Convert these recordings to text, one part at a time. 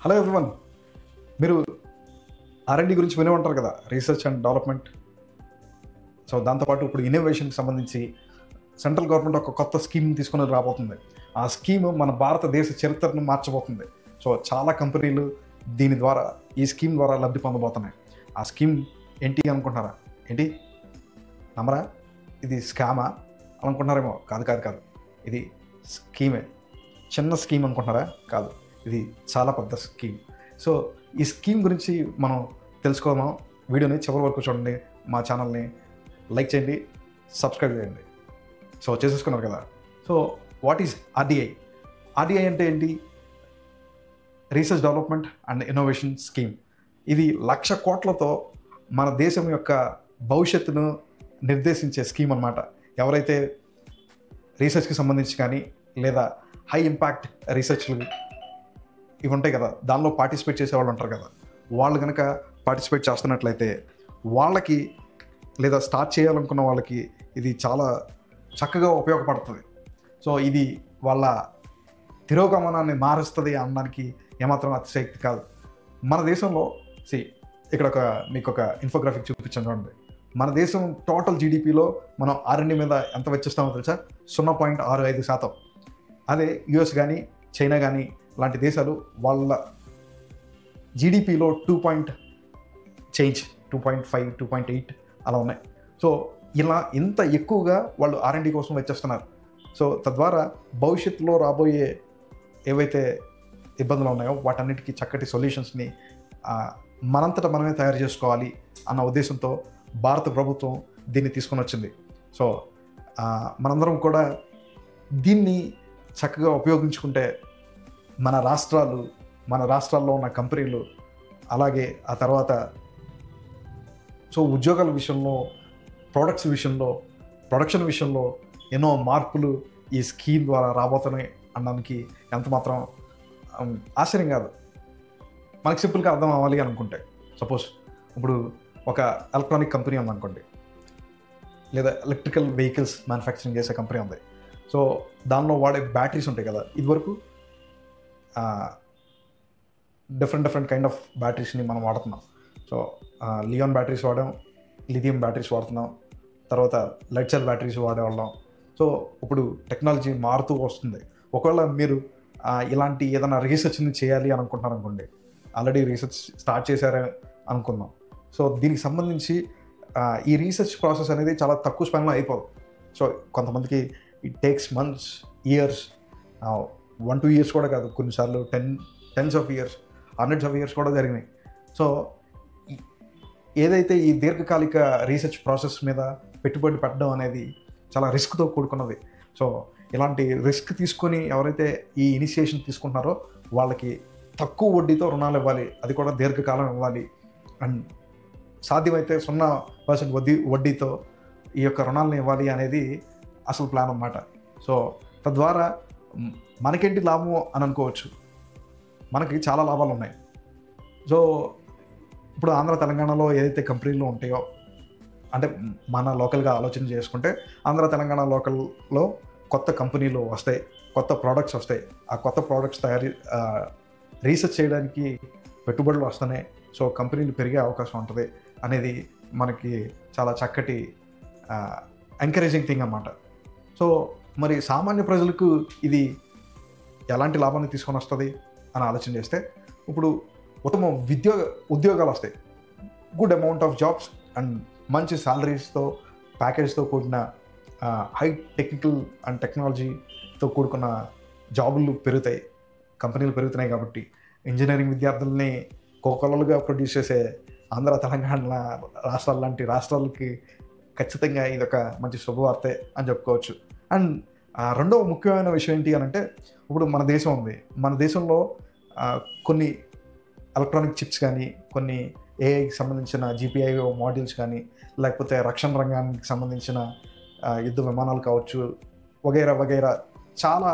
Hello everyone, మీరు R&D గురించి వినే ఉంటారు కదా, రీసెర్చ్ అండ్ డెవలప్మెంట్. సో దాంతోపాటు ఇప్పుడు ఇన్నోవేషన్కి సంబంధించి సెంట్రల్ గవర్నమెంట్ ఒక కొత్త స్కీమ్ తీసుకుని రాబోతుంది. ఆ స్కీమ్ మన భారతదేశ చరిత్రను మార్చబోతుంది. సో చాలా కంపెనీలు ఈ స్కీమ్ ద్వారా లబ్ధి పొందబోతున్నాయి. ఆ స్కీమ్ ఏంటి అనుకుంటున్నారా? ఏంటి నమ్మరా? ఇది స్కామా అనుకుంటున్నారేమో. కాదు, ఇది స్కీమే. చిన్న స్కీమ్ అనుకుంటున్నారా? కాదు, ఇది చాలా పెద్ద స్కీమ్. సో ఈ స్కీమ్ గురించి మనం తెలుసుకోదాం. వీడియోని చివరి వరకు చూడండి. మా ఛానల్ని లైక్ చేయండి, సబ్స్క్రైబ్ చేయండి. సో చేసేసుకున్నారు కదా. So what is RDI? RDI అంటే ఏంటి? Research development and innovation scheme. ఇది 1,00,000 కోట్లతో మన దేశం యొక్క భవిష్యత్తును నిర్దేశించే స్కీమ్ అన్నమాట. ఎవరైతే రీసెర్చ్కి సంబంధించి కానీ లేదా హై ఇంపాక్ట్ రీసెర్చ్లు ఇవి ఉంటాయి కదా, దానిలో పార్టిసిపేట్ చేసేవాళ్ళు ఉంటారు కదా, వాళ్ళు కనుక పార్టిసిపేట్ చేస్తున్నట్లయితే వాళ్ళకి లేదా స్టార్ట్ చేయాలనుకున్న వాళ్ళకి ఇది చాలా చక్కగా ఉపయోగపడుతుంది. సో ఇది వాళ్ళ తిరోగమనాన్ని మారుస్తుంది అనడానికి ఏమాత్రం అతిశయక్తి కాదు. మన దేశంలో ఇక్కడ మీకు ఒక ఇన్ఫోగ్రాఫిక్ చూపించాను చూడండి. మన దేశం టోటల్ జీడిపిలో మనం R&D మీద ఎంత వెచ్చిస్తామో తెలుసా? 0.65%. అదే US కానీ చైనా కానీ లాంటి దేశాలు వాళ్ళ జీడిపిలో 2.5, 2.8 అలా ఉన్నాయి. సో ఇంత ఎక్కువగా వాళ్ళు R&D కోసం వెచ్చిస్తున్నారు. సో తద్వారా భవిష్యత్తులో రాబోయే ఏవైతే ఇబ్బందులు ఉన్నాయో వాటన్నిటికీ చక్కటి సొల్యూషన్స్ని మనంతటా మనమే తయారు చేసుకోవాలి అన్న ఉద్దేశంతో భారత ప్రభుత్వం దీన్ని తీసుకొని వచ్చింది. సో మనందరం కూడా దీన్ని చక్కగా ఉపయోగించుకుంటే మన రాష్ట్రాల్లో ఉన్న కంపెనీలు, అలాగే ఆ తర్వాత ఉద్యోగాల విషయంలో, ప్రోడక్ట్స్ విషయంలో, ప్రొడక్షన్ విషయంలో ఎన్నో మార్పులు ఈ స్కీమ్ ద్వారా రాబోతున్నాయి అనడానికి ఎంత మాత్రం ఆశ్చర్యం కాదు. మనకి సింపుల్గా అర్థం అవ్వాలి అనుకుంటే, సపోజ్ ఇప్పుడు ఒక ఎలక్ట్రానిక్ కంపెనీ ఉందనుకోండి, లేదా ఎలక్ట్రికల్ వెహికల్స్ మ్యానుఫ్యాక్చరింగ్ చేసే కంపెనీ ఉంది. సో దానిలో వాడే బ్యాటరీస్ ఉంటాయి కదా, ఇదివరకు డిఫరెంట్ కైండ్ ఆఫ్ బ్యాటరీస్ని మనం వాడుతున్నాం. సో లియాన్ బ్యాటరీస్ వాడాం, లిథియం బ్యాటరీస్ వాడుతున్నాం, తర్వాత లెడ్ సెల్ బ్యాటరీస్ వాడేవాళ్ళం. సో ఇప్పుడు టెక్నాలజీ మారుతూ వస్తుంది. ఒకవేళ మీరు ఇలాంటి ఏదైనా రీసెర్చ్ని చేయాలి అని అనుకుంటున్నారు అనుకోండి, ఆల్రెడీ రీసెర్చ్ స్టార్ట్ చేశారే అనుకుందాం. సో దీనికి సంబంధించి ఈ రీసెర్చ్ ప్రాసెస్ అనేది చాలా తక్కువ స్పాన్లో అయిపోదు. సో కొంతమందికి it takes months, years, 1-2 years కూడా కాదు, కొన్నిసార్లు tens of years, hundreds of years కూడా జరిగినాయి. సో ఏదైతే ఈ దీర్ఘకాలిక రీసెర్చ్ ప్రాసెస్ మీద పెట్టుబడి పెట్టడం అనేది చాలా రిస్క్తో కూడుకున్నది. సో ఇలాంటి రిస్క్ తీసుకొని ఎవరైతే ఈ ఇనిషియేషన్ తీసుకుంటున్నారో వాళ్ళకి తక్కువ వడ్డీతో రుణాలు ఇవ్వాలి, అది కూడా దీర్ఘకాలం ఇవ్వాలి. అండ్ సాధ్యమైతే 0% వడ్డీతో ఈ యొక్క రుణాలను ఇవ్వాలి అనేది అసలు ప్లాన్ అన్నమాట. సో తద్వారా మనకేంటి లాభం అని అనుకోవచ్చు, మనకి చాలా లాభాలు ఉన్నాయి. సో ఇప్పుడు ఆంధ్ర తెలంగాణలో ఏదైతే కంపెనీలు ఉంటాయో, అంటే మన లోకల్గా ఆలోచన చేసుకుంటే ఆంధ్ర తెలంగాణ లోకల్లో కొత్త కంపెనీలు వస్తాయి, కొత్త ప్రోడక్ట్స్ వస్తాయి. ఆ కొత్త ప్రోడక్ట్స్ రీసెర్చ్ చేయడానికి పెట్టుబడులు వస్తున్నాయి. సో కంపెనీలు పెరిగే అవకాశం ఉంటుంది అనేది మనకి చాలా చక్కటి ఎంకరేజింగ్ థింగ్ అన్నమాట. సో మరి సామాన్య ప్రజలకు ఇది ఎలాంటి లాభాన్ని తీసుకొని వస్తుంది అని ఆలోచన చేస్తే, ఇప్పుడు ఉత్తమ ఉద్యోగాలు వస్తాయి, good amount of jobs and మంచి శాలరీస్తో, ప్యాకేజ్తో కూడిన హై టెక్నికల్ అండ్ టెక్నాలజీతో కూడుకున్న జాబులు పెరుగుతాయి, కంపెనీలు పెరుగుతున్నాయి. కాబట్టి ఇంజనీరింగ్ విద్యార్థుల్ని కోకొల్లలుగా ప్రొడ్యూస్ చేసే ఆంధ్ర తెలంగాణ రాష్ట్రాల లాంటి రాష్ట్రాలకి ఖచ్చితంగా ఇదొక మంచి శుభవార్తే అని చెప్పుకోవచ్చు. అండ్ రెండవ ముఖ్యమైన విషయం ఏంటి అని అంటే, ఇప్పుడు మన దేశం ఉంది, మన దేశంలో కొన్ని ఎలక్ట్రానిక్ చిప్స్ కానీ, కొన్ని AIకి సంబంధించిన GPIO మాడ్యూల్స్ కానీ, లేకపోతే రక్షణ రంగానికి సంబంధించిన యుద్ధ విమానాలు కావచ్చు, వగైరా చాలా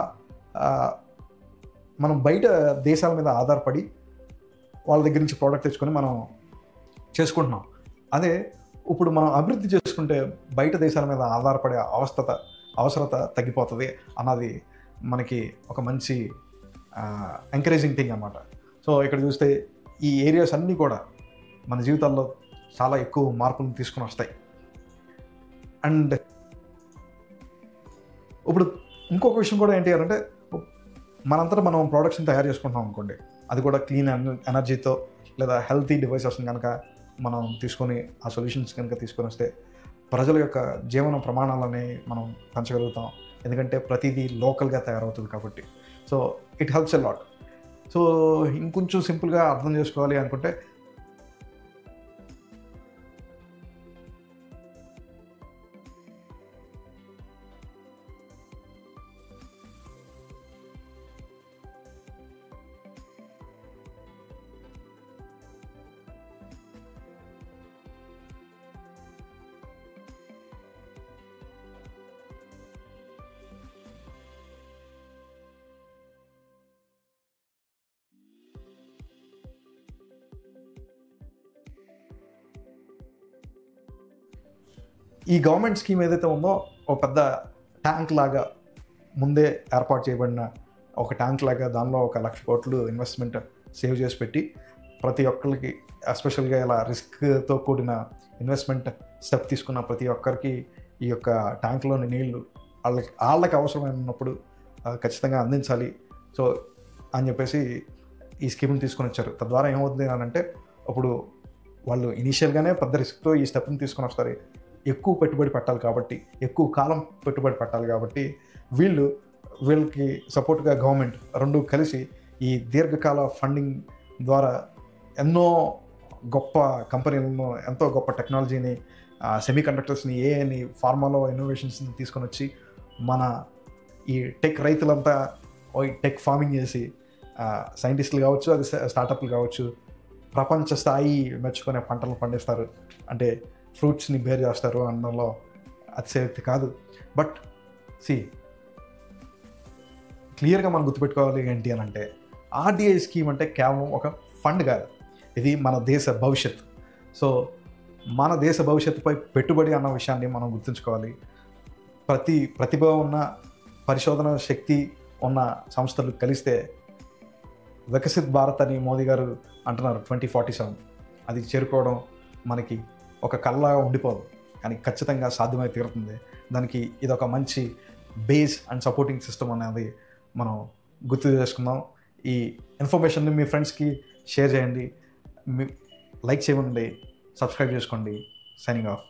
మనం బయట దేశాల మీద ఆధారపడి వాళ్ళ దగ్గర నుంచి ప్రోడక్ట్ తెచ్చుకొని మనం చేసుకుంటున్నాం. అదే ఇప్పుడు మనం అభివృద్ధి చేసుకుంటే బయట దేశాల మీద ఆధారపడే అవసరత తగ్గిపోతుంది అన్నది మనకి ఒక మంచి ఎంకరేజింగ్ థింగ్ అన్నమాట. సో ఇక్కడ చూస్తే ఈ ఏరియాస్ అన్నీ కూడా మన జీవితాల్లో చాలా ఎక్కువ మార్పులను తీసుకుని వస్తాయి. అండ్ ఇప్పుడు ఇంకొక విషయం కూడా ఏంటి అంటే, మనంతటా మనం ప్రోడక్ట్స్ని తయారు చేసుకుంటాం అనుకోండి, అది కూడా క్లీన్ ఎనర్జీతో లేదా హెల్తీ డివైసెస్ని కనుక మనం తీసుకొని ఆ సొల్యూషన్స్ కనుక తీసుకొని వస్తే ప్రజల యొక్క జీవన ప్రమాణాలని మనం పెంచగలుగుతాం. ఎందుకంటే ప్రతిదీ లోకల్గా తయారవుతుంది కాబట్టి. So it helps a lot. So ఇంకొంచెం సింపుల్గా అర్థం చేసుకోవాలి అనుకుంటే, ఈ గవర్నమెంట్ స్కీమ్ ఏదైతే ఉందో ఒక పెద్ద ట్యాంక్ లాగా ముందే ఏర్పాటు చేయబడిన ఒక ట్యాంక్ లాగా, దానిలో 1,00,000 కోట్లు ఇన్వెస్ట్మెంట్ సేవ్ చేసి పెట్టి ప్రతి ఒక్కరికి, ఎస్పెషల్గా ఇలా రిస్క్తో కూడిన ఇన్వెస్ట్మెంట్ స్టెప్ తీసుకున్న ప్రతి ఒక్కరికి ఈ యొక్క ట్యాంక్లోని నీళ్లు వాళ్ళకి అవసరమైనప్పుడు ఖచ్చితంగా అందించాలి. సో అని చెప్పేసి ఈ స్కీమ్ని తీసుకొని వచ్చారు. తద్వారా ఏమవుతుంది అని అంటే, అప్పుడు వాళ్ళు ఇనీషియల్గానే పెద్ద రిస్క్తో ఈ స్టెప్ని తీసుకొని వస్తారు. ఎక్కువ పెట్టుబడి పెట్టాలి కాబట్టి, ఎక్కువ కాలం పెట్టుబడి పెట్టాలి కాబట్టి, వీళ్ళకి సపోర్ట్గా గవర్నమెంట్ రెండు కలిసి ఈ దీర్ఘకాల ఫండింగ్ ద్వారా ఎన్నో గొప్ప కంపెనీలను, ఎంతో గొప్ప టెక్నాలజీని, సెమీ కండక్టర్స్ని, ఏఐని, ఫార్మాలో ఇన్నోవేషన్స్ని తీసుకొని వచ్చి మన ఈ టెక్ రైతులంతా టెక్ ఫార్మింగ్ చేసి సైంటిస్టులు కావచ్చు, అది స్టార్టప్లు కావచ్చు, ప్రపంచ స్థాయి మెచ్చుకునే పంటలు పండిస్తారు. అంటే ఫ్రూట్స్ని బేర్ చేస్తారు అనడంలో అతిశయోక్తి కాదు. బట్ క్లియర్గా మనం గుర్తుపెట్టుకోవాలి ఏంటి అని అంటే, ఆర్డీఐ స్కీమ్ అంటే కేవలం ఒక ఫండ్ కాదు, ఇది మన దేశ భవిష్యత్తు. సో మన దేశ భవిష్యత్తుపై పెట్టుబడి అన్న విషయాన్ని మనం గుర్తుంచుకోవాలి. ప్రతిభ ఉన్న, పరిశోధన శక్తి ఉన్న సంస్థలు కలిస్తే వికసిత్ భారత్ అని మోదీ గారు అంటున్నారు 2047. అది చేరుకోవడం మనకి ఒక కళలాగా ఉండిపోదు, కానీ ఖచ్చితంగా సాధ్యమై తీరుతుంది. దానికి ఇదొక మంచి బేస్ అండ్ సపోర్టింగ్ సిస్టమ్ అనేది మనం గుర్తు చేసుకుందాం. ఈ ఇన్ఫర్మేషన్ని మీ ఫ్రెండ్స్కి షేర్ చేయండి, లైక్ చేయండి, సబ్స్క్రైబ్ చేసుకోండి. Signing off.